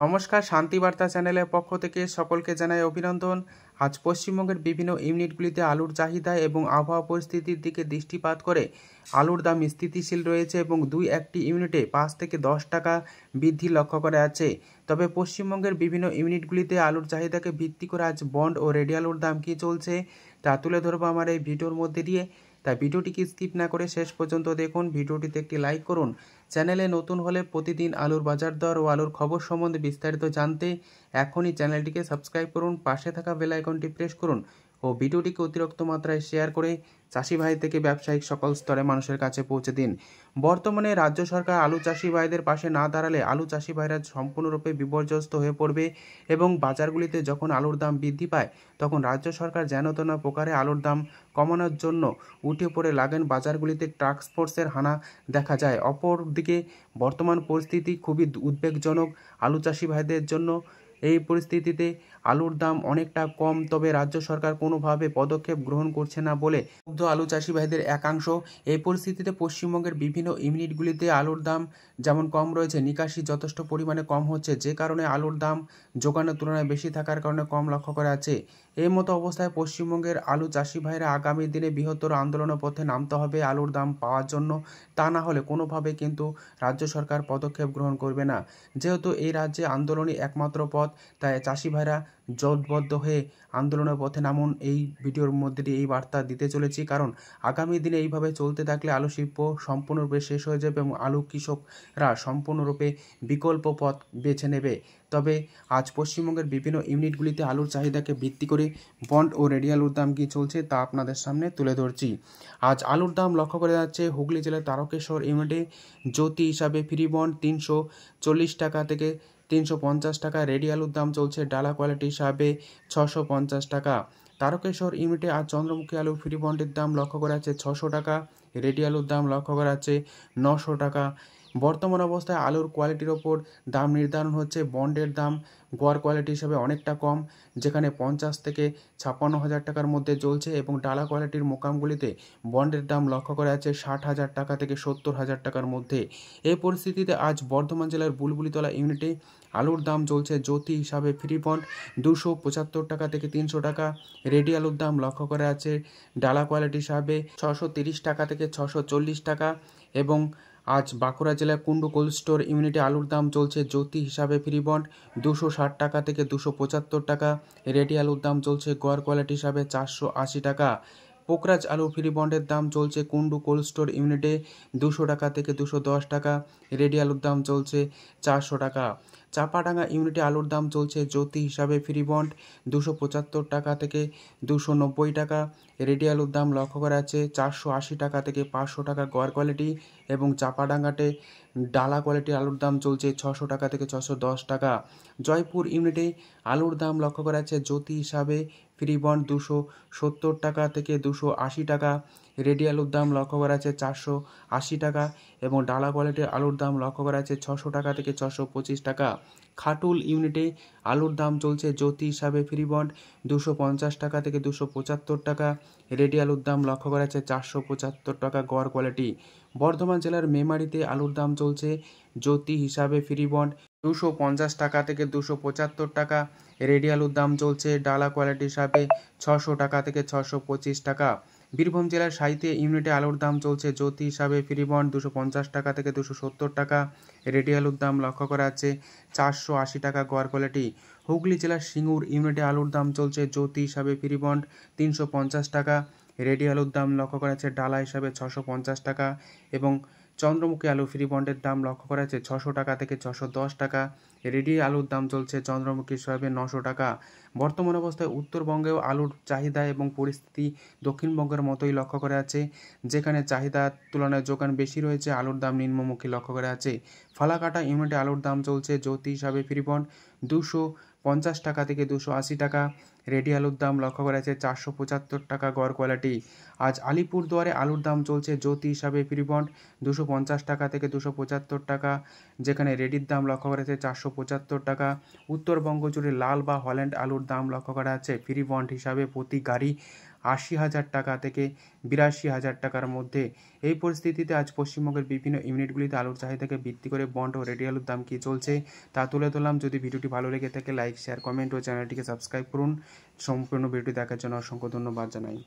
নমস্কার, শান্তিবার্তা চ্যানেলের পক্ষ থেকে সকলকে জানাই অভিনন্দন। আজ পশ্চিমবঙ্গের বিভিন্ন ইউনিটগুলিতে আলুর চাহিদা এবং আবহাওয়া পরিস্থিতির দিকে দৃষ্টিপাত করে আলুর দাম স্থিতিশীল রয়েছে এবং একটি ইউনিটে 5 থেকে 10 টাকা বৃদ্ধি লক্ষ্য করা যাচ্ছে। তবে পশ্চিমবঙ্গের বিভিন্ন ইউনিটগুলিতে আলুর চাহিদাকে ভিত্তি করে আজ বন্ড ও রেডি আলুর দাম কী চলছে তা তুলে ধরবো আমার এই ভিডিওর মধ্যে দিয়ে। তাই ভিডিওটিকে স্কিপ না করে শেষ পর্যন্ত দেখুন। ভিডিওটিতে একটি লাইক করুন। চ্যানেলে নতুন হলে প্রতিদিন আলুর বাজার দর ও আলুর খবর সম্বন্ধে বিস্তারিত জানতে এখনই চ্যানেলটিকে সাবস্ক্রাইব করুন, পাশে থাকা বেল আইকনটি প্রেস করুন ও ভিডিওটিকে অতিরিক্ত মাত্রায় শেয়ার করে চাষি ভাই থেকে ব্যবসায়িক সকল স্তরে মানুষের কাছে পৌঁছে দিন। বর্তমানে রাজ্য সরকার আলু চাষি ভাইদের পাশে না দাঁড়ালে আলু চাষি ভাইরা সম্পূর্ণরূপে বিপর্যস্ত হয়ে পড়বে এবং বাজারগুলিতে যখন আলুর দাম বৃদ্ধি পায় তখন রাজ্য সরকার যেন তেন প্রকারে আলুর দাম কমানোর জন্য উঠে পড়ে লাগেন। বাজারগুলিতে ট্রান্সপোর্টসের হানা দেখা যায়। অপরদিকে বর্তমান পরিস্থিতি খুবই উদ্বেগজনক আলু চাষি ভাইদের জন্য। এই পরিস্থিতিতে আলুর দাম অনেকটা কম, তবে রাজ্য সরকার কোনোভাবে পদক্ষেপ গ্রহণ করছে না বলে ক্ষুব্ধ আলু চাষি ভাইদের একাংশ। এই পরিস্থিতিতে পশ্চিমবঙ্গের বিভিন্ন ইউনিটগুলিতে আলুর দাম যেমন কম রয়েছে, নিকাশি যথেষ্ট পরিমাণে কম হচ্ছে, যে কারণে আলুর দাম যোগানের তুলনায় বেশি থাকার কারণে কম লক্ষ্য করা যাচ্ছে। এই মতো অবস্থায় পশ্চিমবঙ্গের আলু চাষি ভাইরা আগামী দিনে বৃহত্তর আন্দোলনের পথে নামতে হবে আলুর দাম পাওয়ার জন্য। তা না হলে কোনোভাবে কিন্তু রাজ্য সরকার পদক্ষেপ গ্রহণ করবে না। যেহেতু এই রাজ্যে আন্দোলনই একমাত্র পথ, তাই চাষি ভাইরা জোটবদ্ধ হয়ে আন্দোলনের পথে নামুন। এই ভিডিওর মধ্যে দিয়ে এই বার্তা দিতে চলেছি, কারণ আগামী দিনে এইভাবে চলতে থাকলে আলু শিল্প সম্পূর্ণরূপে শেষ হয়ে যাবে এবং আলু কৃষকরা সম্পূর্ণরূপে বিকল্প পথ বেছে নেবে। তবে আজ পশ্চিমবঙ্গের বিভিন্ন ইউনিটগুলিতে আলুর চাহিদাকে ভিত্তি করে বন্ড ও রেডি আলুর দাম কী চলছে তা আপনাদের সামনে তুলে ধরছি। আজ আলুর দাম লক্ষ্য করা যাচ্ছে হুগলি জেলার তারকেশ্বর ইউনিটে জ্যোতি হিসাবে ফ্রি বন্ড 340 টাকা থেকে 350 টাকা। রেডি আলুর দাম চলছে ডালা কোয়ালিটি হিসাবে 650 টাকা। তারকেশ্বর ইউনিটে আজ চন্দ্রমুখী আলু ফ্রি বন্ডের দাম লক্ষ্য করা যাচ্ছে 600 টাকা। রেডি আলুর দাম লক্ষ্য করা যাচ্ছে 900 টাকা। বর্তমান অবস্থায় আলুর কোয়ালিটির ওপর দাম নির্ধারণ হচ্ছে। বন্ডের দাম গড় কোয়ালিটি হিসাবে অনেকটা কম, যেখানে 50 থেকে 56,000 টাকার মধ্যে চলছে এবং ডালা কোয়ালিটির মোকামগুলিতে বন্ডের দাম লক্ষ্য করা যাচ্ছে 60,000 টাকা থেকে 70,000 টাকার মধ্যে। এই পরিস্থিতিতে আজ বর্ধমান জেলার বুলবুলিতলা ইউনিটে আলুর দাম চলছে জ্যোতি হিসাবে ফ্রি বন্ড 275 টাকা থেকে 300 টাকা। রেডি আলুর দাম লক্ষ্য করা যাচ্ছে ডালা কোয়ালিটি হিসাবে 630 টাকা থেকে 640 টাকা। এবং আজ বাঁকুড়া জেলার কুন্ডু কোল্ড স্টোর ইউনিটে আলুর দাম চলছে জ্যোতি হিসাবে ফ্রি বন্ড 260 টাকা থেকে 275 টাকা। রেডি আলুর দাম চলছে গড় কোয়ালিটি হিসাবে 480 টাকা। পোকরাজ আলু ফ্রি বন্ডের দাম চলছে কুন্ডু কোল্ড স্টোর ইউনিটে 200 টাকা থেকে 210 টাকা। রেডি আলুর দাম চলছে 400 টাকা। চাপাডাঙ্গা ইউনিটে আলুর দাম চলছে জ্যোতি হিসাবে ফ্রি বন্ড 275 টাকা থেকে 290 টাকা। রেডি আলুর দাম লক্ষ্য করা যাচ্ছে 480 টাকা থেকে 500 টাকা গড় কোয়ালিটি। এবং চাপাডাঙ্গাতে ডালা কোয়ালিটির আলুর দাম চলছে 600 টাকা থেকে 610 টাকা। জয়পুর ইউনিটে আলুর দাম লক্ষ্য করা যাচ্ছে জ্যোতি হিসাবে ফ্রি বন্ড 270 টাকা থেকে 280 টাকা। রেডি আলুর দাম লক্ষ্য করা যাচ্ছে 480 টাকা এবং ডালা কোয়ালিটির আলুর দাম লক্ষ্য করা যাচ্ছে 600 টাকা থেকে 625 টাকা। খাটুল ইউনিটে আলুর দাম চলছে জ্যোতি হিসাবে ফ্রি বন্ড 250 টাকা থেকে 275 টাকা। রেডি আলুর দাম লক্ষ্য করা যাচ্ছে 475 টাকা গড় কোয়ালিটি। বর্ধমান জেলার মেমারিতে আলুর দাম চলছে জ্যোতি হিসাবে ফ্রি বন্ড 250 টাকা থেকে 275 টাকা। রেডি আলুর দাম চলছে ডালা কোয়ালিটি হিসাবে 600 টাকা থেকে 625 টাকা। বীরভূম জেলার সাইতে ইউনিটে আলুর দাম চলছে জ্যোতি হিসাবে ফ্রি বন্ড 250 টাকা থেকে 270 টাকা। রেডি আলুর দাম লক্ষ্য করা যাচ্ছে 480 টাকা গড় কোয়ালিটি। হুগলি জেলার সিঙ্গুর ইউনিটে আলুর দাম চলছে জ্যোতি হিসাবে ফ্রি বন্ড 350 টাকা। রেডি আলুর দাম লক্ষ্য করা যাচ্ছে ডালা হিসাবে 650 টাকা এবং চন্দ্রমুখী আলু ফ্রি বন্ডের দাম লক্ষ্য করা যাচ্ছে 600 টাকা থেকে 610 টাকা। রেডি আলুর দাম চলছে চন্দ্রমুখী হিসাবে 900 টাকা। বর্তমান অবস্থায় উত্তরবঙ্গেও আলুর চাহিদা এবং পরিস্থিতি দক্ষিণবঙ্গের মতোই লক্ষ্য করা যাচ্ছে, যেখানে চাহিদার তুলনায় যোগান বেশি রয়েছে, আলুর দাম নিম্নমুখী লক্ষ্য করা যাচ্ছে। ফালাকাটা ইউনিটে আলুর দাম চলছে জ্যোতি হিসাবে ফ্রি বন্ড 250 টাকা থেকে 280 টাকা। রেডি আলুর দাম লক্ষ্য করা যাচ্ছে 475 টাকা গড় কোয়ালিটি। আজ আলিপুরদুয়ারে আলুর দাম চলছে জ্যোতি হিসাবে ফ্রি বন্ড 250 টাকা থেকে 275 টাকা, যেখানে রেডির দাম লক্ষ্য করা যাচ্ছে 475 টাকা। উত্তরবঙ্গ জুড়ে লাল বা হল্যান্ড আলুর দাম লক্ষ্য করা যাচ্ছে ফ্রি বন্ড হিসাবে প্রতি গাড়ি 80,000 টাকা থেকে 82,000 টাকার মধ্যে। এই পরিস্থিতিতে আজ পশ্চিমবঙ্গের বিভিন্ন ইউনিটগুলিতে আলুর চাহিদাকে ভিত্তি করে বন্ড ও রেডি আলুর দাম কী চলছে তা তুলে ধরলাম। যদি ভিডিওটি ভালো লেগে থাকে লাইক, শেয়ার, কমেন্ট ও চ্যানেলটিকে সাবস্ক্রাইব করুন। সম্পূর্ণ ভিডিওটি দেখার জন্য অসংখ্য ধন্যবাদ জানাই।